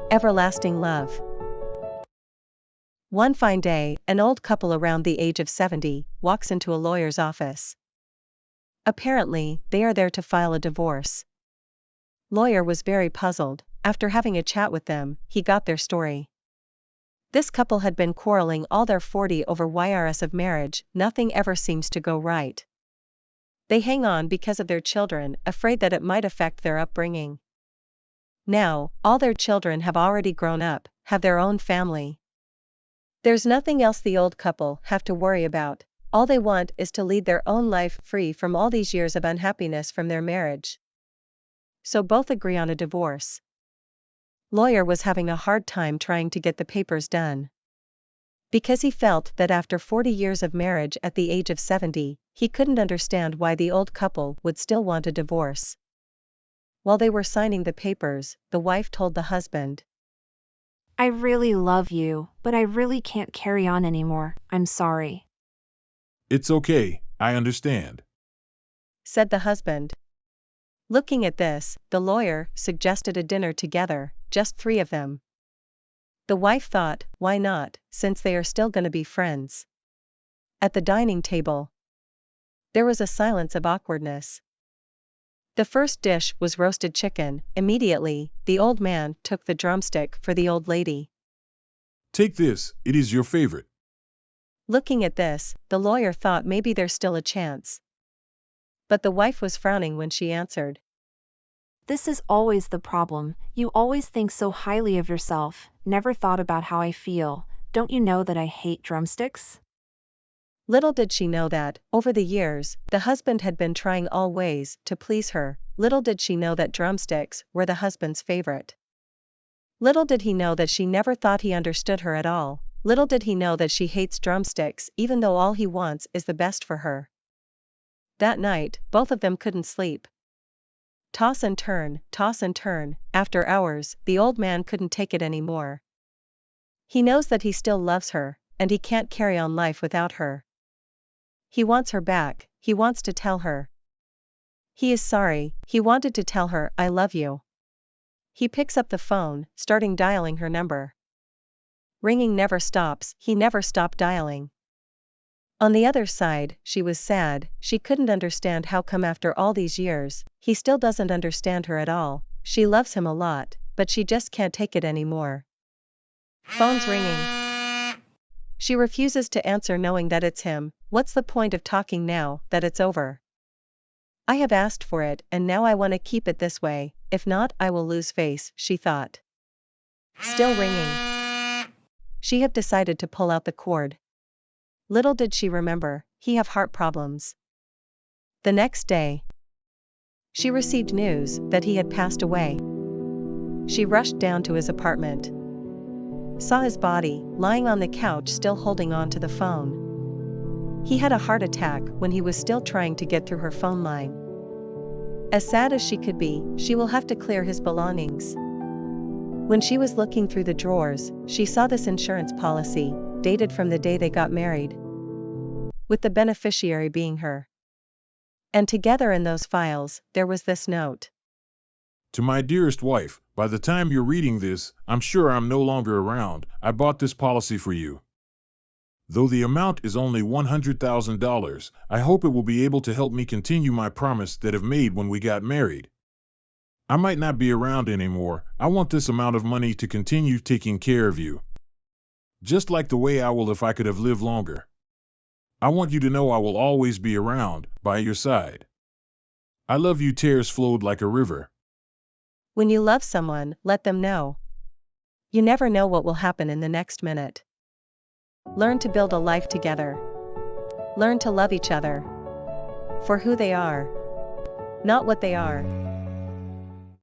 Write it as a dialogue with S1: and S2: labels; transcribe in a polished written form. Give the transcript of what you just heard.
S1: Everlasting love. One fine day, an old couple around the age of 70 walks into a lawyer's office. Apparently, they are there to file a divorce. Lawyer was very puzzled. After having a chat with them, he got their story. This couple had been quarreling all their 40 over YRS of marriage. Nothing ever seems to go right. They hang on because of their children, afraid that it might affect their upbringing. Now, all their children have already grown up, have their own family. There's nothing else the old couple have to worry about. All they want is to lead their own life free from all these years of unhappiness from their marriage. So both agree on a divorce. Lawyer was having a hard time trying to get the papers done. Because he felt that after 40 years of marriage at the age of 70, he couldn't understand why the old couple would still want a divorce. While they were signing the papers, the wife told the husband,
S2: I really love you, but I really can't carry on anymore. I'm sorry.
S3: It's okay, I understand,
S1: said the husband. Looking at this, the lawyer suggested a dinner together, just 3 of them. The wife thought, why not, since they are still gonna be friends. At the dining table, there was a silence of awkwardness. The first dish was roasted chicken. Immediately, the old man took the drumstick for the old lady.
S3: Take this, it is your favorite.
S1: Looking at this, the lawyer thought maybe there's still a chance. But the wife was frowning when she answered.
S2: This is always the problem. You always think so highly of yourself, never thought about how I feel. Don't you know that I hate drumsticks?
S1: Little did she know that, over the years, the husband had been trying all ways to please her. Little did she know that drumsticks were the husband's favorite. Little did he know that she never thought he understood her at all. Little did he know that she hates drumsticks even though all he wants is the best for her. That night, both of them couldn't sleep. Toss and turn, after hours, the old man couldn't take it anymore. He knows that he still loves her, and he can't carry on life without her. He wants her back, he wants to tell her. He is sorry, he wanted to tell her, I love you. He picks up the phone, starting dialing her number. Ringing never stops, he never stopped dialing. On the other side, she was sad. She couldn't understand how come after all these years, he still doesn't understand her at all. She loves him a lot, but she just can't take it anymore. Phone's ringing. She refuses to answer knowing that it's him. What's the point of talking now that it's over? I have asked for it and now I want to keep it this way, if not I will lose face, she thought. Still ringing. She had decided to pull out the cord. Little did she remember, he have heart problems. The next day, she received news that he had passed away. She rushed down to his apartment. Saw his body, lying on the couch still holding on to the phone. He had a heart attack when he was still trying to get through her phone line. As sad as she could be, she will have to clear his belongings. When she was looking through the drawers, she saw this insurance policy, dated from the day they got married, with the beneficiary being her. And together in those files, there was this note.
S3: To my dearest wife, by the time you're reading this, I'm sure I'm no longer around. I bought this policy for you. Though the amount is only $100,000, I hope it will be able to help me continue my promise that I've made when we got married. I might not be around anymore. I want this amount of money to continue taking care of you. Just like the way I will if I could have lived longer. I want you to know I will always be around, by your side. I love you. Tears flowed like a river.
S1: When you love someone, let them know. You never know what will happen in the next minute. Learn to build a life together. Learn to love each other for who they are, not what they are.